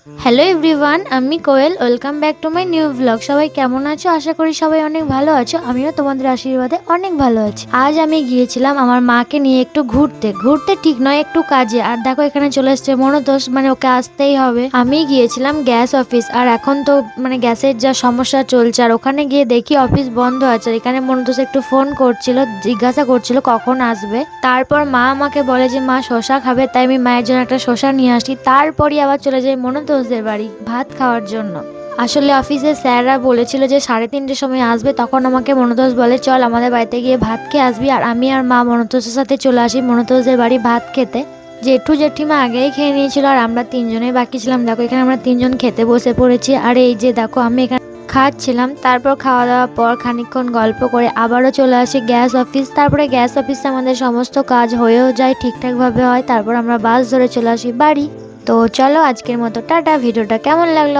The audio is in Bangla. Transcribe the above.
হ্যালো এভরিওয়ান, আমি Koel. Welcome back to my new blog. সবাই কেমন আছো? আশা করি সবাই অনেক ভালো আছো। আমিও তোমাদের আশীর্বাদে অনেক ভালো আছি। আজ আমি গিয়েছিলাম আমার মাকে নিয়ে একটু ঘুরতে ঠিক নয়, একটু কাজে। আর দেখো এখানে চলে এসছে মনোতোষ, মানে ওকে আসতেই হবে। আমি গিয়েছিলাম গ্যাস অফিস, আর এখন তো মানে গ্যাসের যা সমস্যা চলছে, আর ওখানে গিয়ে দেখি অফিস বন্ধ আছে। আর এখানে মনোতোষ একটু ফোন করছিল, জিজ্ঞাসা করছিল কখন আসবে। তারপর মা আমাকে বলে যে মা শশা খাবে, তাই আমি মায়ের জন্য একটা শশা নিয়ে আসি। তারপরই আবার চলে যাই মনোতোষদের বাড়ি ভাত খাওয়ার জন্য। আসলে অফিসের স্যাররা বলেছিল যে 3:30টার সময় আসবে, তখন আমাকে মনোতোষ বলে চল আমাদের বাড়িতে গিয়ে ভাত খেয়ে আসবি। আর আমি আর মা মনোতোষের সাথে চলে আসি মনোতোষদের বাড়ি ভাত খেতে। জেঠু জেঠিমা আগেই খেয়ে নিয়েছিল, আর আমরা তিনজনেই বাকি ছিলাম। দেখো এখানে আমরা তিনজন খেতে বসে পড়েছি। আর এই যে দেখো আমি এখানে খাচ্ছিলাম। তারপর খাওয়া দাওয়ার পর খানিকক্ষণ গল্প করে আবারও চলে আসি গ্যাস অফিস। তারপরে গ্যাস অফিসে আমাদের সমস্ত কাজ হয়েও যায়, ঠিকঠাক ভাবে হয়। তারপর আমরা বাস ধরে চলে আসি বাড়ি। তো চলো আজকের মতো টাটা। ভিডিওটা কেমন লাগলো